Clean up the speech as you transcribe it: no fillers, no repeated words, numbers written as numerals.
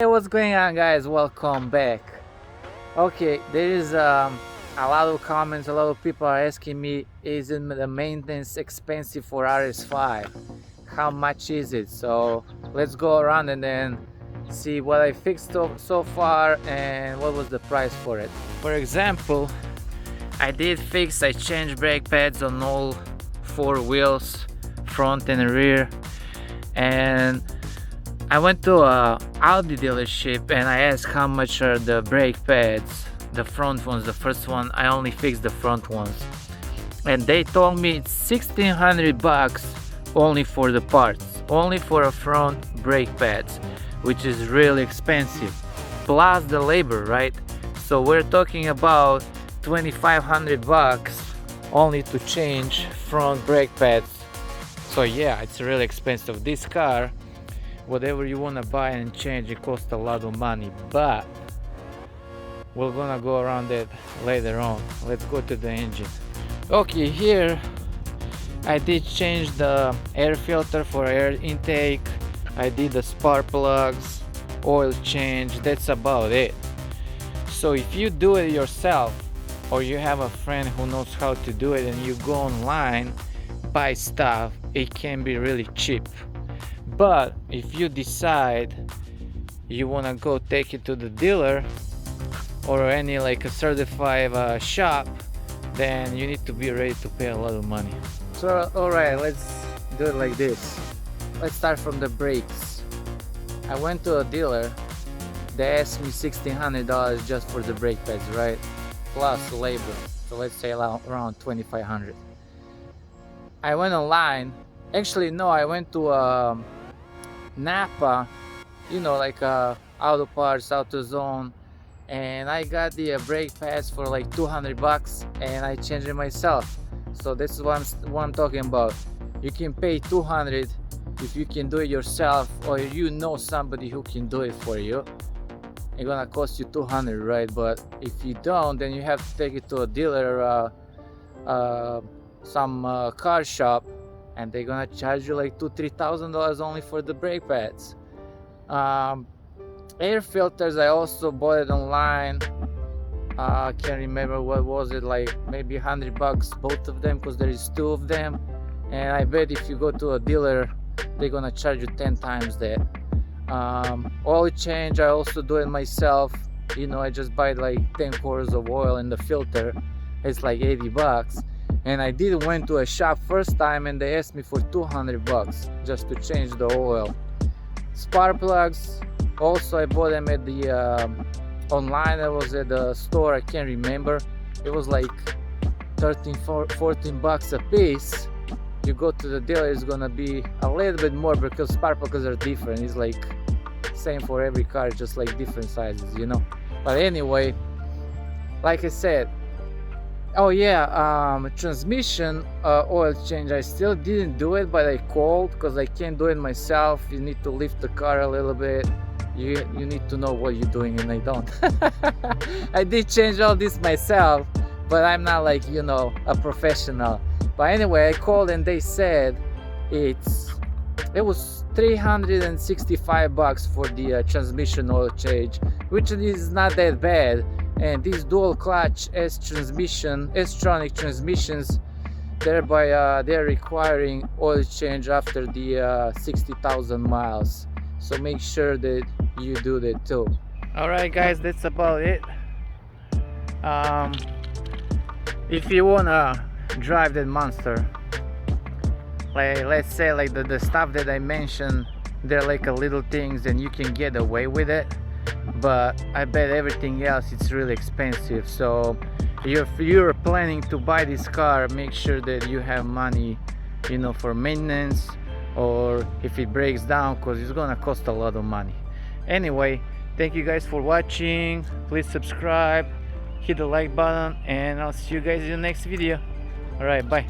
Hey, what's going on, guys? Welcome back. Okay, there is a lot of comments. A lot of people are asking me, isn't the maintenance expensive for RS5? How much is it? So let's go around and then see what I fixed so far and what was the price for it. For example, I changed brake pads on all four wheels, front and rear, and I went to a Audi dealership and I asked how much are the brake pads, the front ones. The first one, I only fixed the front ones, and they told me it's 1600 bucks only for the parts, only for a front brake pads, which is really expensive, plus the labor, right? So we're talking about 2500 bucks only to change front brake pads. So yeah, it's really expensive. This car, whatever you want to buy and change, it costs a lot of money, but we're gonna go around that later on. Let's go to the engine. Okay, here I did change the air filter for air intake. I did the spark plugs, oil change. That's about it. So if you do it yourself, or you have a friend who knows how to do it, and you go online, buy stuff, it can be really cheap. But if you decide you want to go take it to the dealer or any like a certified shop, then you need to be ready to pay a lot of money. So alright, let's do it like this. Let's start from the brakes. I went to a dealer. They asked me $1,600 just for the brake pads, right? Plus labor. So let's say around 2,500. I went online. Actually, no, I went to Napa, you know, like Auto Parts, AutoZone, and I got the brake pads for like 200 bucks, and I changed it myself. So this is what I'm talking about. You can pay 200 if you can do it yourself, or you know somebody who can do it for you. It's gonna cost you 200, right? But if you don't, then you have to take it to a dealer, some car shop, and they're gonna charge you like $2,000-3,000 only for the brake pads. Air filters, I also bought it online. I can't remember what was it, like maybe 100 bucks both of them, because there is two of them, and I bet if you go to a dealer they're gonna charge you 10 times that. Oil change, I also do it myself. You know, I just buy like 10 quarts of oil in the filter. It's like 80 bucks. And I did went to a shop first time and they asked me for 200 bucks just to change the oil. Spark plugs, also I bought them at the online. I was at the store, I can't remember. It was like 14 bucks a piece. You go to the dealer, it's gonna be a little bit more because spark plugs are different. It's like same for every car, just like different sizes, you know. But anyway, like I said, oh yeah, transmission oil change, I still didn't do it, but I called because I can't do it myself. You need to lift the car a little bit. You need to know what you're doing, and I don't. I did change all this myself, but I'm not like, you know, a professional. But anyway, I called and they said it was 365 bucks for the transmission oil change, which is not that bad. And these dual clutch S-tronic transmissions, thereby they're requiring oil change after the 60,000 miles. So make sure that you do that too. Alright guys, that's about it. If you wanna drive that monster, like let's say like the stuff that I mentioned, they're like a little things and you can get away with it, but I bet everything else it's really expensive. So if you're planning to buy this car, make sure that you have money, you know, for maintenance, or if it breaks down, because it's gonna cost a lot of money. Anyway, thank you guys for watching. Please subscribe, hit the like button, and I'll see you guys in the next video. All right, bye.